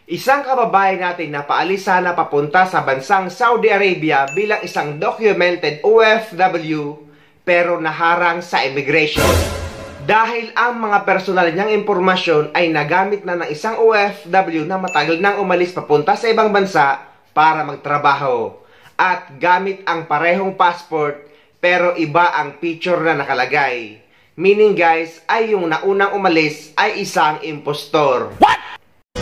Isang kababayan natin na paalis sana papunta sa bansang Saudi Arabia bilang isang documented OFW pero naharang sa immigration. Dahil ang mga personal niyang impormasyon ay nagamit na ng isang OFW na matagal nang umalis papunta sa ibang bansa para magtrabaho. At gamit ang parehong passport pero iba ang picture na nakalagay. Meaning guys, ay yung naunang umalis ay isang impostor. What?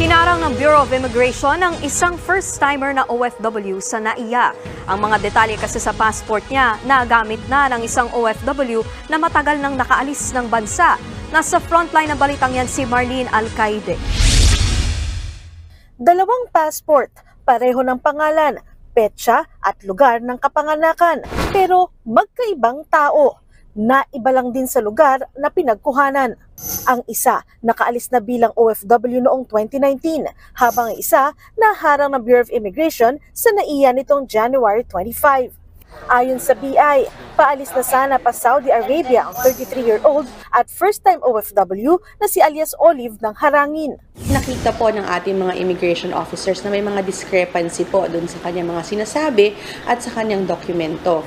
Hinarang ng Bureau of Immigration ang isang first-timer na OFW sa NAIA. Ang mga detalye kasi sa passport niya, nagamit na ng isang OFW na matagal nang nakaalis ng bansa. Nasa frontline ng balitang yan si Marlene Alcaide. Dalawang passport, pareho ng pangalan, petsa at lugar ng kapanganakan, pero magkaibang tao. Naiba lang din sa lugar na pinagkuhanan. Ang isa, nakaalis na bilang OFW noong 2019, habang ang isa, naharang ng Bureau of Immigration sa NAIA nitong January 25. Ayon sa BI, paalis na sana pa Saudi Arabia ang 33-year-old at first-time OFW na si alias Olive ng harangin. Nakita po ng ating mga immigration officers na may mga discrepancy po doon sa kanyang mga sinasabi at sa kanyang dokumento.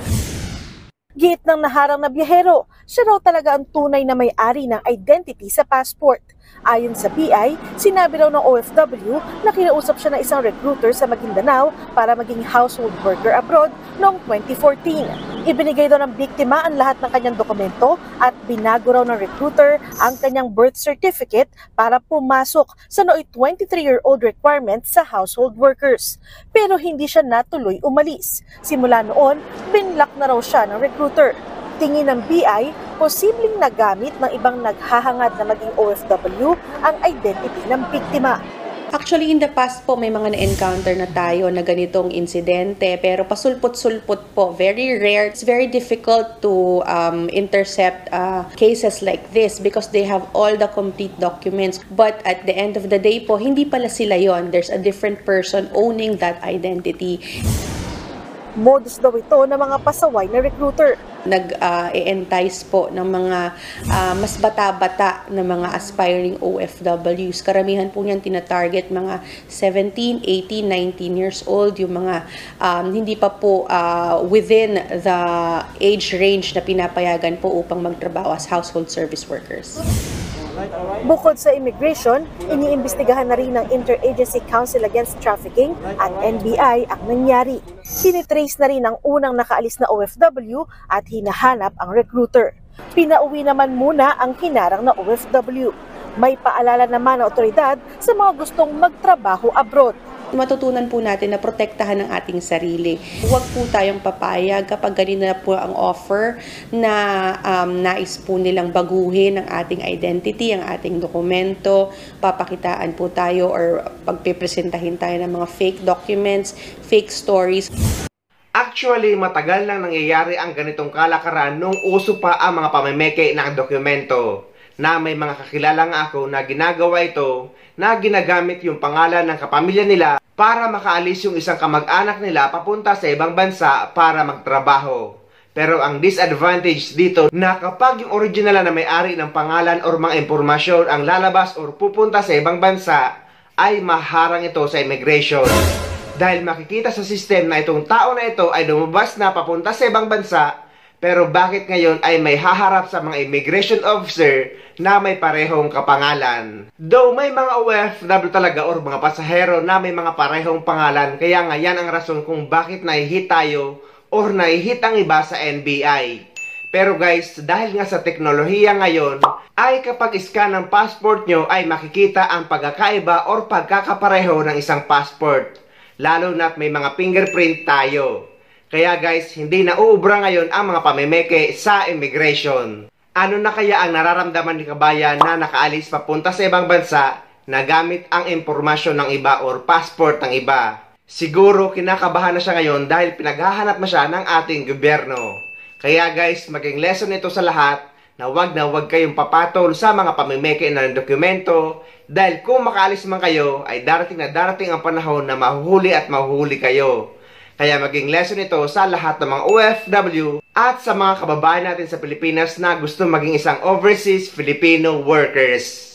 Giit ng naharang na biyahero, siya raw talaga ang tunay na may-ari ng identity sa passport. Ayon sa BI, sinabi raw ng OFW na kinausap siya ng isang recruiter sa Maguindanao para maging household worker abroad noong 2014. Ibinigay daw ng biktima ang lahat ng kanyang dokumento at binago raw ng recruiter ang kanyang birth certificate para pumasok sa nooy 23-year-old requirement sa household workers. Pero hindi siya natuloy umalis. Simula noon, binlock na raw siya ng recruiter. Tingin ng BI, posibleng nagamit ng ibang naghahangad na maging OFW ang identity ng biktima. Actually, in the past po, may mga na-encounter na tayo na ganitong insidente, pero pasulpot-sulpot po, very rare. It's very difficult to intercept cases like this because they have all the complete documents. But at the end of the day po, hindi pala sila yon. There's a different person owning that identity. Modus daw ito ng mga pasaway na recruiter. Nag-entice po ng mga mas bata-bata na mga aspiring OFWs. Karamihan po niyan tina-target mga 17, 18, 19 years old, yung mga hindi pa po within the age range na pinapayagan po upang magtrabaho as household service workers. Bukod sa immigration, iniimbestigahan na rin ng Interagency Council Against Trafficking at NBI ang nangyari. Sinitrace na rin ang unang nakaalis na OFW at hinahanap ang recruiter. Pinauwi naman muna ang hinarang na OFW. May paalala naman ng otoridad sa mga gustong magtrabaho abroad. Matutunan po natin na protektahan ang ating sarili. Huwag po tayong papayag kapag ganito na po ang offer na nais po nilang baguhin ang ating identity, ang ating dokumento, papakitaan po tayo or pagpipresentahin tayo ng mga fake documents, fake stories. Actually, matagal nang nangyayari ang ganitong kalakaran nung uso pa ang mga pamimeke ng dokumento. Na may mga kakilala nga ako na ginagawa ito na ginagamit yung pangalan ng kapamilya nila para makaalis yung isang kamag-anak nila papunta sa ibang bansa para magtrabaho. Pero ang disadvantage dito na kapag yung original na may-ari ng pangalan or mga impormasyon ang lalabas or pupunta sa ibang bansa ay maharang ito sa immigration. Dahil makikita sa system na itong tao na ito ay lumabas na papunta sa ibang bansa, pero bakit ngayon ay may haharap sa mga immigration officer na may parehong kapangalan? Though may mga OFW talaga or mga pasahero na may mga parehong pangalan, kaya nga yan ang rason kung bakit naihit tayo or naihit ang iba sa NBI. Pero guys, dahil nga sa teknolohiya ngayon, ay kapag scan ng passport nyo ay makikita ang pagkakaiba or pagkakapareho ng isang passport. Lalo na't may mga fingerprint tayo. Kaya guys, hindi na uubra ngayon ang mga pamimeke sa immigration. Ano na kaya ang nararamdaman ni kabayan na nakaalis papunta sa ibang bansa na gamit ang impormasyon ng iba or passport ng iba? Siguro kinakabahan na siya ngayon dahil pinaghahanap na siya ng ating gobyerno. Kaya guys, maging lesson ito sa lahat na wag kayong papatol sa mga pamimeke ng dokumento dahil kung makaalis man kayo ay darating ang panahon na mahuhuli at mahuhuli kayo. Kaya maging lesson ito sa lahat ng mga OFW at sa mga kababayan natin sa Pilipinas na gusto maging isang overseas Filipino workers.